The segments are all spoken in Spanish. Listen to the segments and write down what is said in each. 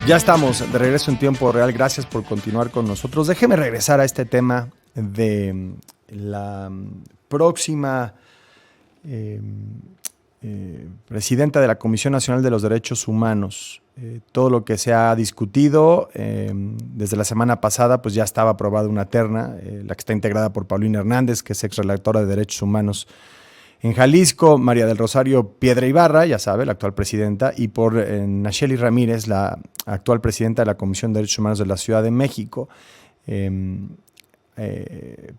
Ya estamos de regreso en tiempo real. Gracias por continuar con nosotros. Déjeme regresar a este tema de la próxima presidenta de la Comisión Nacional de los Derechos Humanos. Todo lo que se ha discutido desde la semana pasada, pues ya estaba aprobada una terna, la que está integrada por Paulina Hernández, que es exrelatora de Derechos Humanos en Jalisco, María del Rosario Piedra Ibarra, ya sabe, la actual presidenta, y por Nacheli Ramírez, la actual presidenta de la Comisión de Derechos Humanos de la Ciudad de México.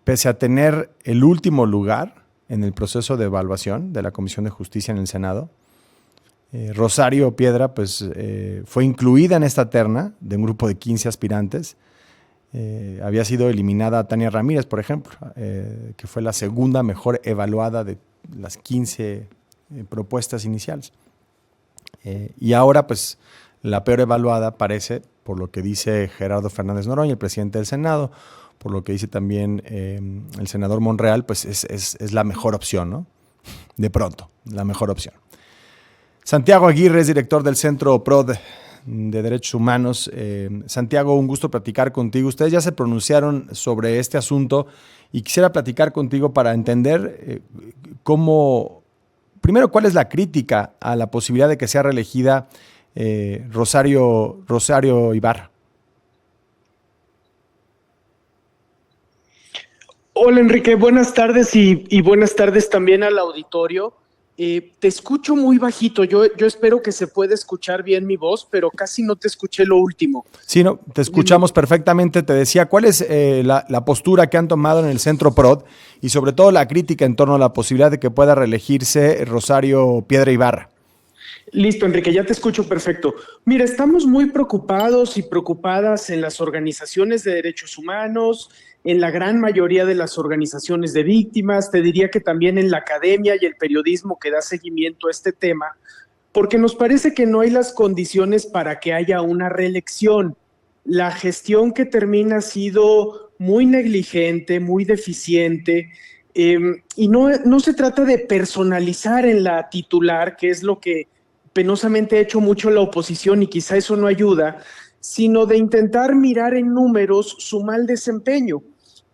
Pese a tener el último lugar en el proceso de evaluación de la Comisión de Justicia en el Senado, Rosario Piedra pues, fue incluida en esta terna de un grupo de 15 aspirantes. Había sido eliminada Tania Ramírez, por ejemplo, que fue la segunda mejor evaluada de las 15 propuestas iniciales. Y ahora, pues, la peor evaluada parece, por lo que dice Gerardo Fernández Noroña, el presidente del Senado, por lo que dice también el senador Monreal, pues es la mejor opción, ¿no? De pronto, la mejor opción. Santiago Aguirre es director del Centro PROD de Derechos Humanos. Santiago, un gusto platicar contigo. Ustedes ya se pronunciaron sobre este asunto y quisiera platicar contigo para entender primero, cuál es la crítica a la posibilidad de que sea reelegida Rosario Ibarra. Hola Enrique, buenas tardes y buenas tardes también al auditorio. Te escucho muy bajito, yo espero que se pueda escuchar bien mi voz, pero casi no te escuché lo último. Sí, no, te escuchamos perfectamente. Te decía, ¿cuál es la postura que han tomado en el Centro PROD y sobre todo la crítica en torno a la posibilidad de que pueda reelegirse Rosario Piedra Ibarra? Listo, Enrique, ya te escucho perfecto. Mira, estamos muy preocupados y preocupadas en las organizaciones de derechos humanos, en la gran mayoría de las organizaciones de víctimas, te diría que también en la academia y el periodismo que da seguimiento a este tema, porque nos parece que no hay las condiciones para que haya una reelección. La gestión que termina ha sido muy negligente, muy deficiente, y no se trata de personalizar en la titular, que es lo que penosamente ha hecho mucho la oposición y quizá eso no ayuda, sino de intentar mirar en números su mal desempeño.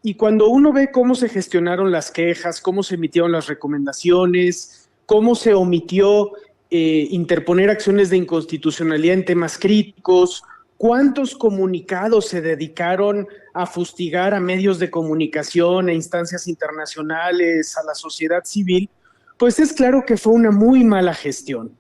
Y cuando uno ve cómo se gestionaron las quejas, cómo se emitieron las recomendaciones, cómo se omitió interponer acciones de inconstitucionalidad en temas críticos, cuántos comunicados se dedicaron a fustigar a medios de comunicación, a instancias internacionales, a la sociedad civil, pues es claro que fue una muy mala gestión.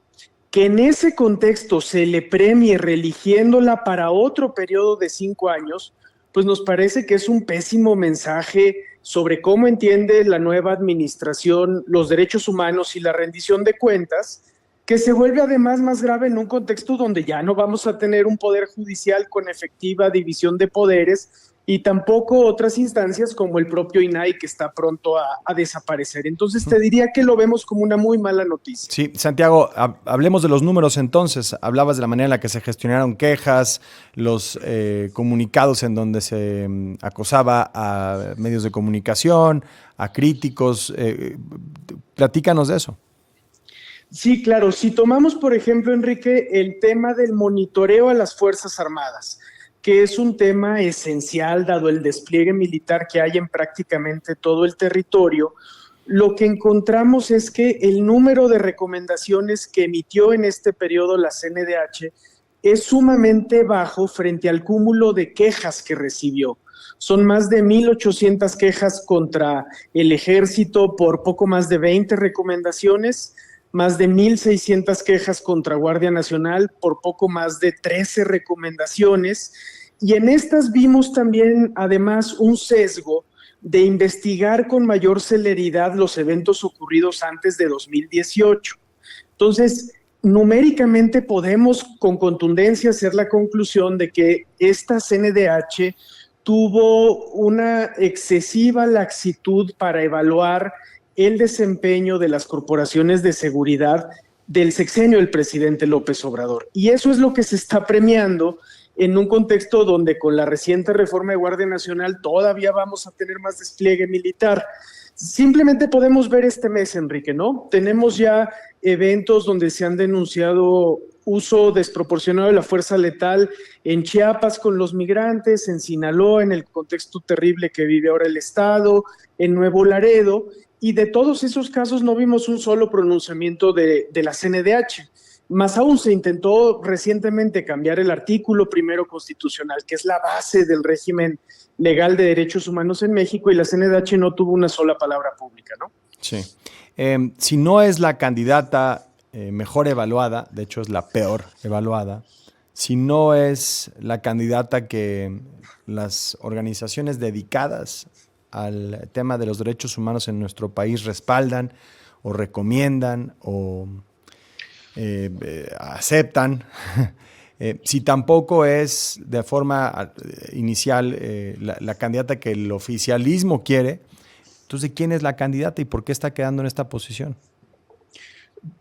Que en ese contexto se le premie reeligiéndola para otro periodo de 5 años, pues nos parece que es un pésimo mensaje sobre cómo entiende la nueva administración los derechos humanos y la rendición de cuentas, que se vuelve además más grave en un contexto donde ya no vamos a tener un poder judicial con efectiva división de poderes y tampoco otras instancias como el propio INAI que está pronto a desaparecer. Entonces te diría que lo vemos como una muy mala noticia. Sí, Santiago, hablemos de los números entonces. Hablabas de la manera en la que se gestionaron quejas, los comunicados en donde se acosaba a medios de comunicación, a críticos. Platícanos de eso. Sí, claro. Si tomamos, por ejemplo, Enrique, el tema del monitoreo a las Fuerzas Armadas, que es un tema esencial dado el despliegue militar que hay en prácticamente todo el territorio, lo que encontramos es que el número de recomendaciones que emitió en este periodo la CNDH es sumamente bajo frente al cúmulo de quejas que recibió. Son más de 1,800 quejas contra el Ejército por poco más de 20 recomendaciones, más de 1,600 quejas contra Guardia Nacional por poco más de 13 recomendaciones. Y en estas vimos también, además, un sesgo de investigar con mayor celeridad los eventos ocurridos antes de 2018. Entonces, numéricamente podemos con contundencia hacer la conclusión de que esta CNDH tuvo una excesiva laxitud para evaluar el desempeño de las corporaciones de seguridad del sexenio del presidente López Obrador. Y eso es lo que se está premiando en un contexto donde con la reciente reforma de Guardia Nacional todavía vamos a tener más despliegue militar. Simplemente podemos ver este mes, Enrique, ¿no? Tenemos ya eventos donde se han denunciado uso desproporcionado de la fuerza letal en Chiapas con los migrantes, en Sinaloa, en el contexto terrible que vive ahora el Estado, en Nuevo Laredo, y de todos esos casos no vimos un solo pronunciamiento de la CNDH. Más aún, se intentó recientemente cambiar el artículo primero constitucional, que es la base del régimen legal de derechos humanos en México, y la CNDH no tuvo una sola palabra pública, ¿no? Sí. Si no es la candidata mejor evaluada, de hecho es la peor evaluada, si no es la candidata que las organizaciones dedicadas al tema de los derechos humanos en nuestro país respaldan o recomiendan o aceptan, si tampoco es de forma inicial la candidata que el oficialismo quiere, entonces ¿quién es la candidata y por qué está quedando en esta posición?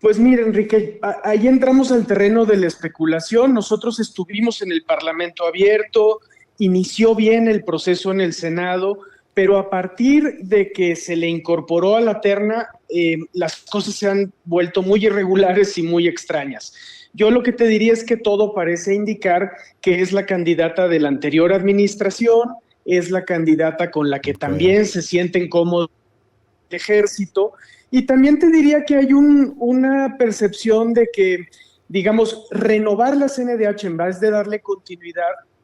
Pues mira, Enrique, ahí entramos al terreno de la especulación. Nosotros estuvimos en el Parlamento abierto, inició bien el proceso en el Senado, pero a partir de que se le incorporó a la terna, las cosas se han vuelto muy irregulares y muy extrañas. Yo lo que te diría es que todo parece indicar que es la candidata de la anterior administración, es la candidata con la que también se sienten cómodos el ejército, y también te diría que hay una percepción de que, digamos, renovar la CNDH en vez de darle continuidad,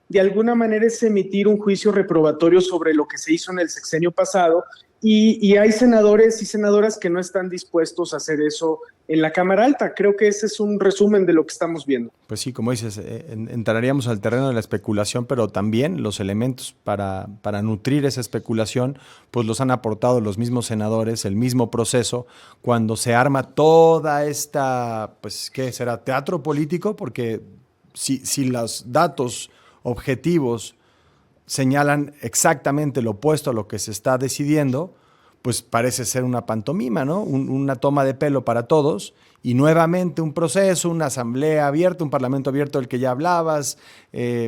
de alguna manera es emitir un juicio reprobatorio sobre lo que se hizo en el sexenio pasado, y hay senadores y senadoras que no están dispuestos a hacer eso en la Cámara Alta. Creo que ese es un resumen de lo que estamos viendo. Pues sí, como dices, entraríamos al terreno de la especulación, pero también los elementos para nutrir esa especulación, pues los han aportado los mismos senadores, el mismo proceso, cuando se arma toda esta, pues, ¿qué será? Teatro político, porque si los datos objetivos señalan exactamente lo opuesto a lo que se está decidiendo, pues parece ser una pantomima, ¿no? Una toma de pelo para todos y nuevamente un proceso, una asamblea abierta, un parlamento abierto del que ya hablabas,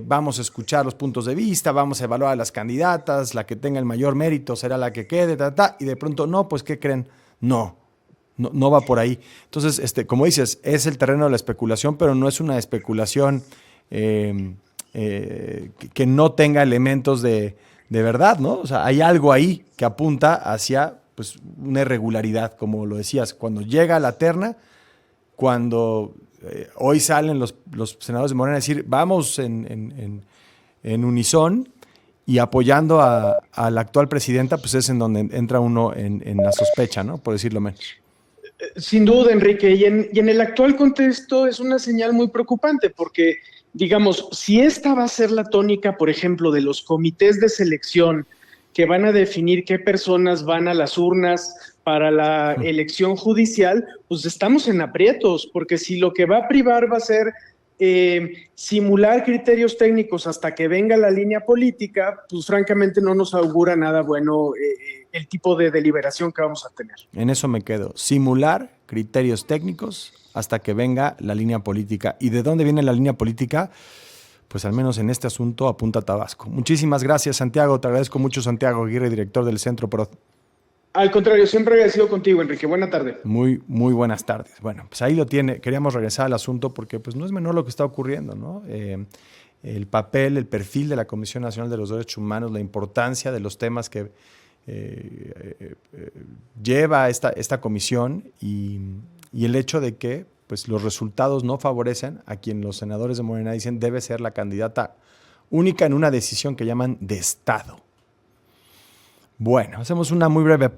vamos a escuchar los puntos de vista, vamos a evaluar a las candidatas, la que tenga el mayor mérito será la que quede, y de pronto, no, pues ¿qué creen? No va por ahí. Entonces, como dices, es el terreno de la especulación, pero no es una especulación que no tenga elementos de verdad, ¿no? O sea, hay algo ahí que apunta hacia, pues, una irregularidad, como lo decías, cuando llega a la terna, cuando hoy salen los senadores de Morena a decir, vamos en unison y apoyando a la actual presidenta, pues es en donde entra uno en la sospecha, ¿no? Por decirlo menos. Sin duda, Enrique, y en el actual contexto es una señal muy preocupante porque, digamos, si esta va a ser la tónica, por ejemplo, de los comités de selección que van a definir qué personas van a las urnas para la elección judicial, pues estamos en aprietos, porque si lo que va a privar va a ser simular criterios técnicos hasta que venga la línea política, pues francamente no nos augura nada bueno el tipo de deliberación que vamos a tener. En eso me quedo. Simular criterios técnicos hasta que venga la línea política. ¿Y de dónde viene la línea política? Pues al menos en este asunto apunta a Tabasco. Muchísimas gracias, Santiago. Te agradezco mucho, Santiago Aguirre, director del Centro PROD. Al contrario, siempre agradecido contigo, Enrique. Buena tarde. Muy buenas tardes. Bueno, pues ahí lo tiene. Queríamos regresar al asunto porque pues no es menor lo que está ocurriendo, ¿no? El papel, el perfil de la Comisión Nacional de los Derechos Humanos, la importancia de los temas que lleva esta comisión y el hecho de que pues, los resultados no favorecen a quien los senadores de Morena dicen debe ser la candidata única en una decisión que llaman de Estado. Bueno, hacemos una muy breve